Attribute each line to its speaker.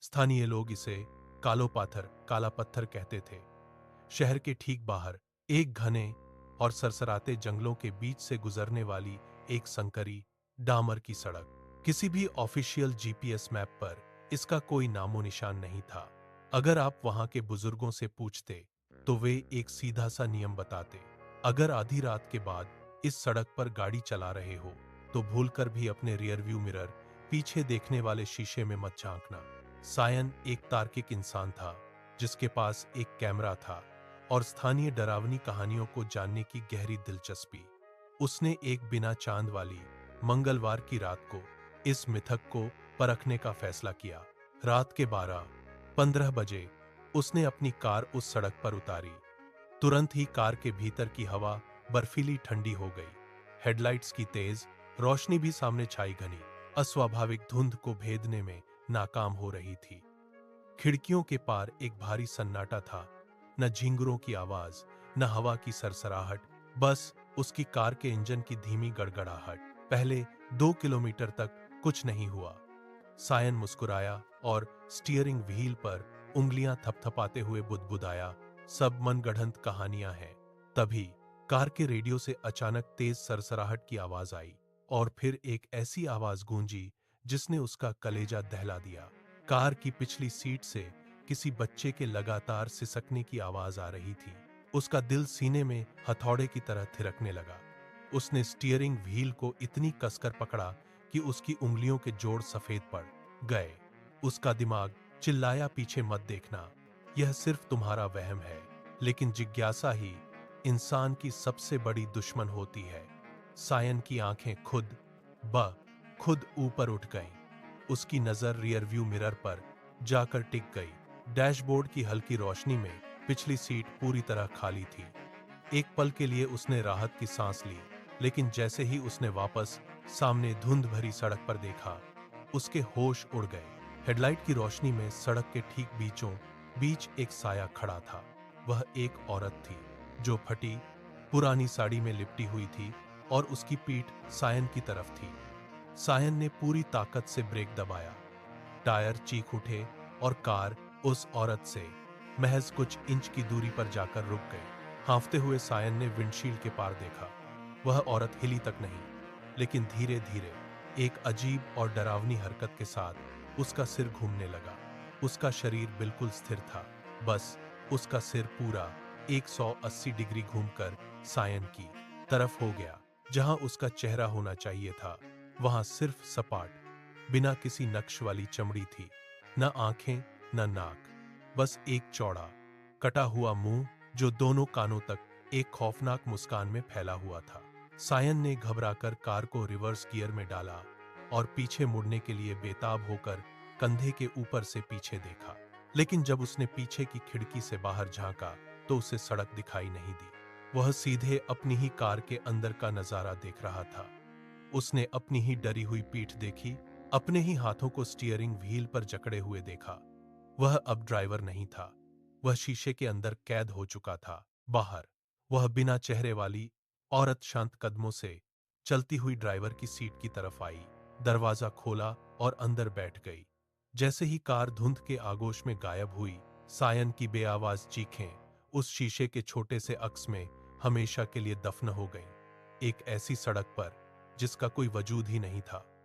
Speaker 1: स्थानीय लोग इसे काला पत्थर कहते थे। शहर के ठीक बाहर एक घने और सरसराते जंगलों के बीच से गुजरने वाली एक संकरी डामर की सड़क। किसी भी ऑफिशियल जीपीएस मैप पर इसका कोई नामो निशान नहीं था। अगर आप वहां के बुजुर्गों से पूछते तो वे एक सीधा सा नियम बताते, अगर आधी रात के बाद इस सड़क पर गाड़ी चला रहे हो तो भूलकर भी अपने रियर व्यू मिरर पीछे देखने वाले शीशे में मत झांकना। सायन एक तार्किक इंसान था जिसके पास एक कैमरा था और स्थानीय डरावनी कहानियों को जानने की गहरी दिलचस्पी। उसने एक बिना चांद वाली मंगलवार की रात को इस मिथक को परखने का फैसला किया। रात के 12:15 बजे उसने अपनी कार उस सड़क पर उतारी। तुरंत ही कार के भीतर की हवा बर्फीली ठंडी हो गई। हेडलाइट्स की तेज रोशनी भी सामने छाई घनी अस्वाभाविक धुंध को भेदने में नाकाम हो रही थी। खिड़कियों के पार एक भारी सन्नाटा था, न झिंगुरों की आवाज, न हवा की सरसराहट, बस उसकी कार के इंजन की धीमी गड़गड़ाहट। पहले 2 किलोमीटर तक कुछ नहीं हुआ। सायन मुस्कुराया और स्टीयरिंग व्हील पर उंगलियां थपथपाते हुए बुदबुदाया, सब मनगढ़ंत कहानियां हैं। तभी कार के रेडियो से अचानक तेज सरसराहट की आवाज आई और फिर एक ऐसी आवाज गूंजी जिसने उसका कलेजा दहला दिया। कार की पिछली सीट से किसी बच्चे के लगातार सिसकने की आवाज आ रही थी। उसका दिल सीने में हथौड़े की तरह थिरकने लगा। उसने स्टीयरिंग व्हील को इतनी कसकर पकड़ा कि उसकी उंगलियों के जोड़ सफेद पड़ गए। उसका दिमाग चिल्लाया, पीछे मत देखना, यह सिर्फ तुम्हारा वहम है। लेकिन जिज्ञासा ही इंसान की सबसे बड़ी दुश्मन होती है। सायन की आंखें खुद ऊपर उठ गईं। उसकी नजर रियरव्यू मिरर पर जाकर टिक गई। डैशबोर्ड की हल्की रोशनी में पिछली सीट पूरी तरह खाली थी। एक पल के लिए उसने राहत की सांस ली, लेकिन जैसे ही उसने वापस सामने धुंध भरी सड़क पर देखा, उसके होश उड़ गए। हेडलाइट की रोशनी में सड़क के ठीक बीचों बीच एक साया खड़ा था। वह एक औरत थी जो फटी पुरानी साड़ी में लिपटी हुई थी और उसकी पीठ सायन की तरफ थी। सायन ने पूरी ताकत से ब्रेक दबाया। टायर चीख उठे और कार उस औरत से महज कुछ इंच की दूरी पर जाकर रुक गई। हांफते हुए सायन ने विंडशील्ड के पार देखा। वह औरत हिली तक नहीं, लेकिन धीरे धीरे एक अजीब और डरावनी हरकत के साथ उसका सिर घूमने लगा। उसका शरीर बिल्कुल स्थिर था, बस उसका सिर पूरा 180 डिग्री घूमकर सायन की तरफ हो गया। जहां उसका चेहरा होना चाहिए था, वहां सिर्फ सपाट, बिना किसी नक्श वाली चमड़ी थी। न आंखें, न नाक, बस एक चौड़ा, कटा हुआ मुंह जो दोनों कानों तक एक खौफनाक मुस्कान में फैला हुआ था। सायन ने घबराकर कार को रिवर्स गियर में डाला और पीछे मुड़ने के लिए बेताब होकर कंधे के ऊपर से पीछे देखा। लेकिन जब उसने पीछे की खिड़की से बाहर झांका तो उसे सड़क दिखाई नहीं दी। वह सीधे अपनी ही कार के अंदर का नजारा देख रहा था। उसने अपनी ही डरी हुई पीठ देखी, अपने ही हाथों को स्टीयरिंग व्हील पर जकड़े हुए देखा। वह अब ड्राइवर नहीं था, वह शीशे के अंदर कैद हो चुका था। बाहर वह बिना चेहरे वाली औरत शांत कदमों से चलती हुई ड्राइवर की सीट की तरफ आई, दरवाजा खोला और अंदर बैठ गई। जैसे ही कार धुंध के आगोश में गायब हुई, सायन की बेआवाज चीखें उस शीशे के छोटे से अक्स में हमेशा के लिए दफन हो गईं। एक ऐसी सड़क पर जिसका कोई वजूद ही नहीं था।